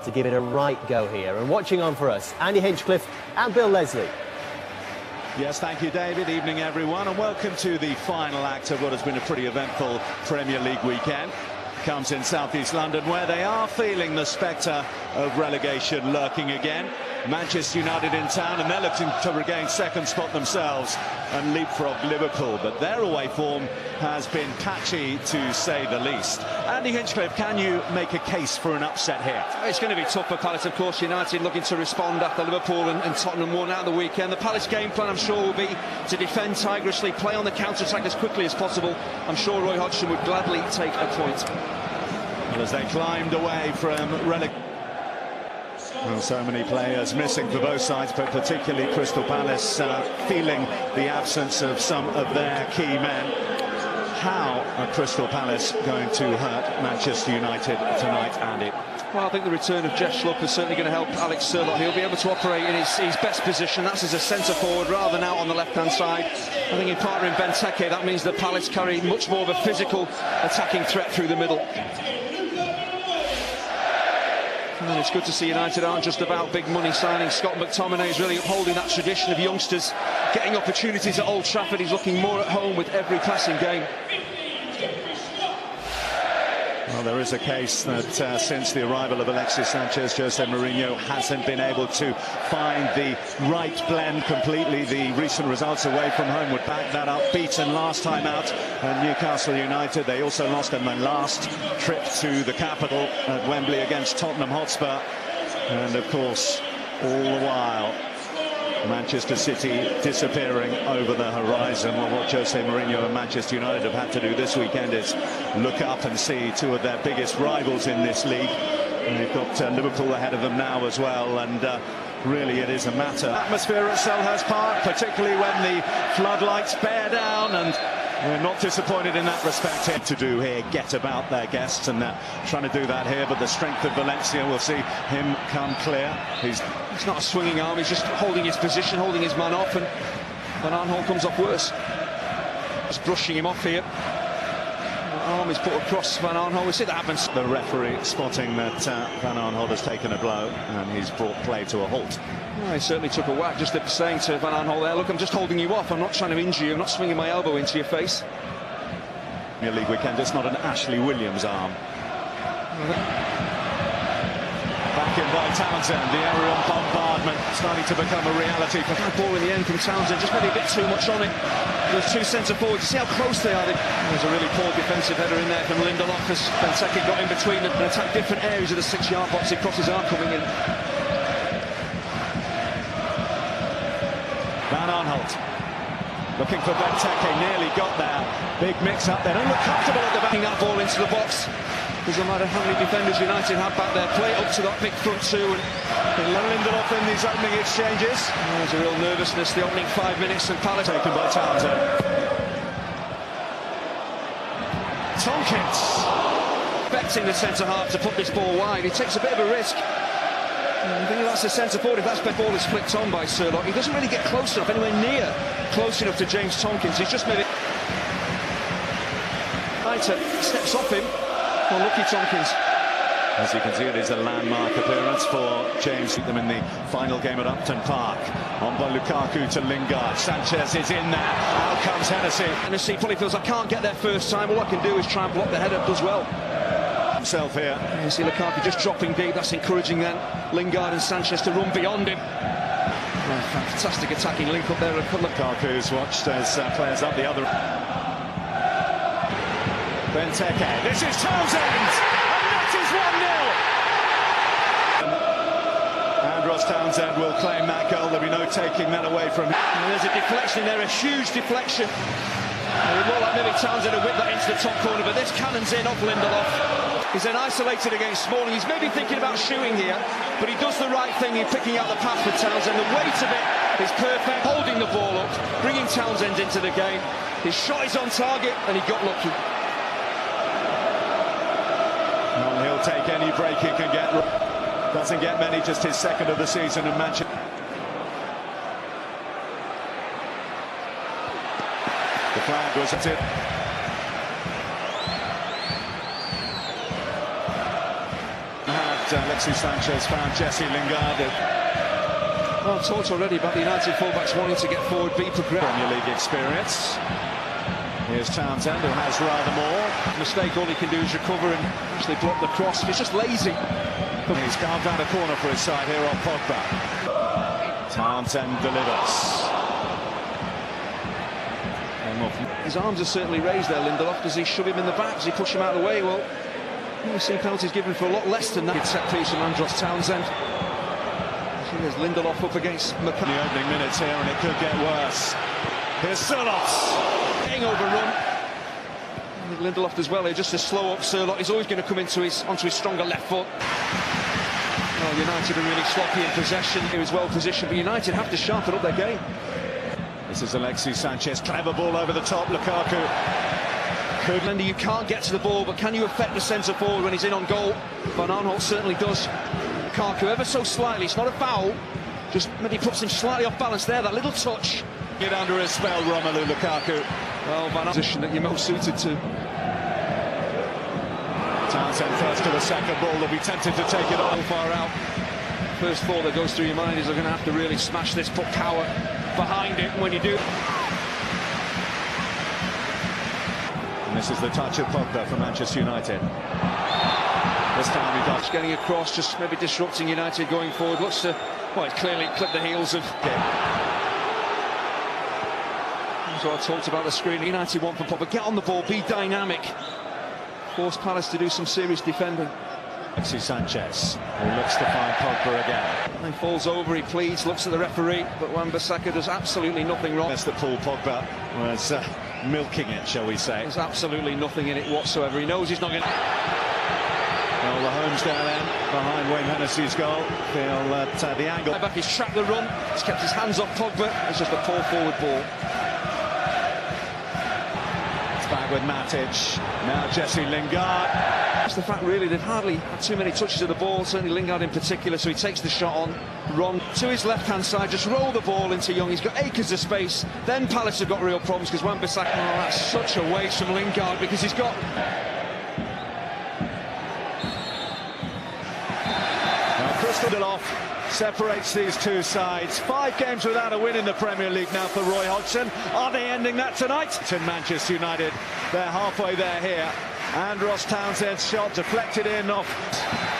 to give it a right go here. And watching on for us, Andy Hinchcliffe and Bill Leslie. Yes, thank you, David. Evening, everyone, and welcome to the final act of what has been a pretty eventful Premier League weekend. Comes in southeast London, where they are feeling the spectre of relegation lurking again. Manchester United in town, and they're looking to regain second spot themselves and leapfrog Liverpool. But their away form has been patchy, to say the least. Andy Hinchcliffe, can you make a case for an upset here? It's going to be tough for Palace, of course. United looking to respond after Liverpool and Tottenham won out the weekend. The Palace game plan, I'm sure, will be to defend tigerishly, play on the counter-attack as quickly as possible. I'm sure Roy Hodgson would gladly take a point. Well, as they climbed away from relegation. Well, so many players missing for both sides, but particularly Crystal Palace feeling the absence of some of their key men. How are Crystal Palace going to hurt Manchester United tonight, Andy? Well, I think the return of Jeff Schlupp is certainly going to help Alex Sørloth. He'll be able to operate in his best position, that's as a centre-forward rather than out on the left-hand side. I think in partnering Benteke, that means that Palace carry much more of a physical attacking threat through the middle. And it's good to see United aren't just about big money signings. Scott McTominay is really upholding that tradition of youngsters getting opportunities at Old Trafford. He's looking more at home with every passing game. Well, there is a case that since the arrival of Alexis Sanchez, Jose Mourinho hasn't been able to find the right blend completely. The recent results away from home would back that up. Beaten last time out at Newcastle United. They also lost in their last trip to the capital at Wembley against Tottenham Hotspur. And of course, all the while, Manchester City disappearing over the horizon. Well, what Jose Mourinho and Manchester United have had to do this weekend is look up and see two of their biggest rivals in this league. And they've got Liverpool ahead of them now as well, and really it is a matter. Atmosphere at Selhurst Park, particularly when the floodlights bear down, and we're not disappointed in that respect. To do here, get about their guests, and they're trying to do that here, but the strength of Valencia, we'll see him come clear. He's not a swinging arm, he's just holding his position, holding his man off, and Van Aanholt comes off worse. Just brushing him off here. The arm is put across Van Aanholt. We see that happens. The referee spotting that Van Aanholt has taken a blow, and he's brought play to a halt. Well, he certainly took a whack, just saying to Van Aanholt there, look, I'm just holding you off, I'm not trying to injure you, I'm not swinging my elbow into your face. Premier League weekend, it's not an Ashley Williams arm. Back in by Townsend, the aerial bombardment starting to become a reality. That ball in the end from Townsend, just maybe a bit too much on it. Those two centre-forwards, you see how close they are. There's a really poor defensive header in there from Lindelof as Benteke got in between and attacked different areas of the 6-yard box. He crosses are coming in. Van Aanholt looking for Benteke, nearly got there. Big mix up there, don't look comfortable at the back. That ball into the box. Doesn't matter how many defenders United have back there. Play up to that big front two. And Lindelof in these opening exchanges. There's a real nervousness the opening 5 minutes, and Palace taken by Townsend. Tompkins expecting the centre-half to put this ball wide. He takes a bit of a risk. I think that's the centre-forward. If that ball is flicked on by Sørloth, he doesn't really get close enough, anywhere near close enough to James Tompkins. He's just made it. Leiter steps off him. Well, lucky Tompkins. As you can see, it is a landmark appearance for James. Them in the final game at Upton Park. On by Lukaku to Lingard. Sanchez is in there. Out comes Hennessy. Hennessy probably feels I can't get there first time. All I can do is try and block the header. Does well. Himself here. You see Lukaku just dropping deep. That's encouraging then. Lingard and Sanchez to run beyond him. Oh, fantastic attacking link up there. Lukaku's watched as players up the other. Benteke. This is Townsend. And that is 1-0. And Ross Townsend will claim that goal. There'll be no taking that away from him. And there's a deflection there, a huge deflection. It would look like maybe Townsend had whipped that into the top corner, but this cannons in off Lindelof. He's then isolated against Smalling. He's maybe thinking about shooting here, but he does the right thing in picking out the pass for Townsend. The weight of it is perfect, holding the ball up, bringing Townsend into the game. His shot is on target, and he got lucky. Well, he'll take any break he can get. Doesn't get many, just his second of the season in Manchester. The flag was at it. Alexis Sanchez found Jesse Lingard. Well, I've talked already about the United fullbacks wanting to get forward, be progressive. Premier League experience. Here's Townsend, who has rather more. Mistake, all he can do is recover and actually block the cross. He's just lazy. He's carved out a corner for his side here on Pogba. Townsend delivers. His arms are certainly raised there, Lindelof. Does he shove him in the back? Does he push him out of the way? Well, we've seen penalties given for a lot less than that. Good set piece from Andros Townsend. There's Lindelof up against McCann. The opening minutes here, and it could get worse. Here's Sørloth. Getting overrun. Lindelof does well here, just to slow up Sørloth. He's always going to come onto his stronger left foot. Well, United are really sloppy in possession. He was well positioned, but United have to sharpen up their game. This is Alexis Sanchez, clever ball over the top. Lukaku. You can't get to the ball, but can you affect the centre forward when he's in on goal? Van Aanholt certainly does. Lukaku ever so slightly, it's not a foul, just maybe puts him slightly off balance there, that little touch. Get under his spell, Romelu Lukaku. Well, Van Aanholt, position that you're most suited to. Townsend first to the second ball, they'll be tempted to take it on. Far out. First thought that goes through your mind is they're going to have to really smash this, put power behind it when you do. And this is the touch of Pogba for Manchester United. This time he does. Getting across, just maybe disrupting United going forward. Looks to, well, it's clearly clipped the heels of. So I talked about the screen. United want from Pogba. Get on the ball, be dynamic. Force Palace to do some serious defending. Alexis Sanchez, who looks to find Pogba again. And falls over, he pleads, looks at the referee, but Wan-Bissaka does absolutely nothing wrong. That's that Paul Pogba was milking it, shall we say. There's absolutely nothing in it whatsoever. He knows he's not going to. Well, the home's down then, behind Wayne Hennessy's goal. Feel that the angle. Back, he's trapped the run, he's kept his hands off Pogba. It's just a poor forward ball. It's back with Matic. Now Jesse Lingard. It's the fact, really, they've hardly had too many touches of the ball, certainly Lingard in particular, so he takes the shot on, run to his left-hand side, just roll the ball into Young. He's got acres of space. Then Palace have got real problems because Wan-Bissaka, oh, that's such a waste from Lingard because he's got. Lindelof separates these two sides. 5 games without a win in the Premier League now for Roy Hodgson. Are they ending that tonight? To Manchester United, they're halfway there here. Andros Townsend's shot deflected in off.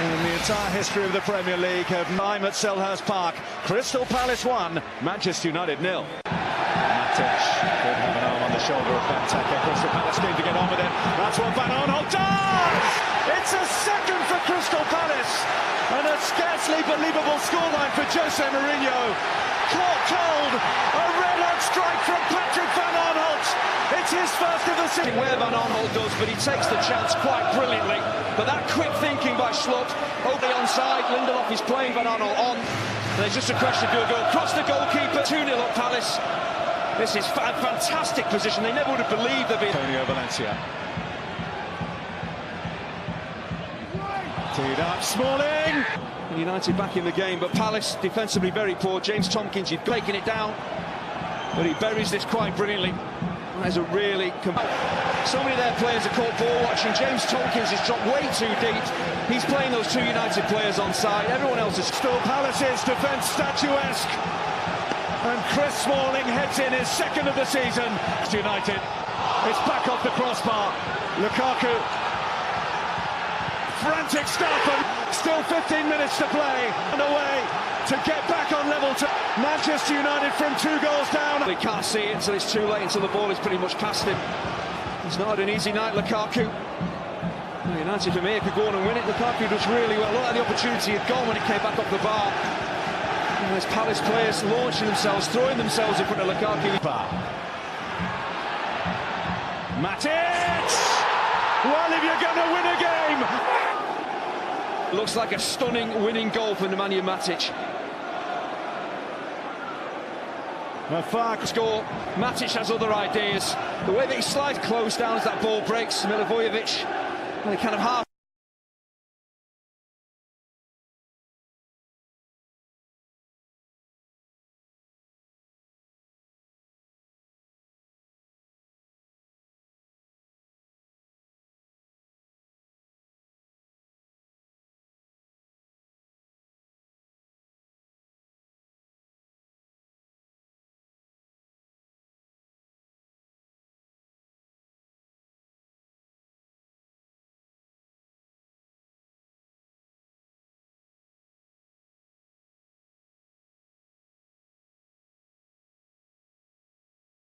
In the entire history of the Premier League of time at Selhurst Park, Crystal Palace 1, Manchester United 0. Matic could have an arm on the shoulder of Benteke. Crystal Palace keen to get on with it. That's what Van Aanholt does! It's a second for Crystal Palace, and a scarcely believable scoreline for Jose Mourinho. Caught cold, a red-hot strike from Patrick Van Aanholt. It's his first of the season. Where Van Aanholt does, but he takes the chance quite brilliantly. But that quick thinking by Slot, over the onside, Lindelof is playing Van Aanholt on. There's just a question to go across the goalkeeper. 2-0 up Palace. This is a fantastic position. They never would have believed they'd be. Antonio Valencia. Teed up, Smalling. United back in the game, but Palace defensively very poor. James Tomkins, he's breaking it down, but he buries this quite brilliantly. That is a really. So many of their players are caught ball watching. James Tomkins is dropped way too deep. He's playing those 2 United players on side. Everyone else is. Still Palace's defence statuesque. And Chris Smalling heads in his second of the season. United. It's back off the crossbar. Lukaku. Frantic stuff, and still 15 minutes to play. And away to get back on level to Manchester United from 2 goals down. They can't see it until it's too late, until the ball is pretty much past him. He's not had an easy night, Lukaku. United from here could go on and win it. Lukaku does really well. Look at the opportunity had gone when it came back off the bar. And there's Palace players launching themselves, throwing themselves in front of Lukaku. Matic! Well, if you're going to win a game... Looks like a stunning winning goal for Nemanja Matic. Score. Matic has other ideas. The way that he slides close down as that ball breaks, Milivojevic, and they kind of half.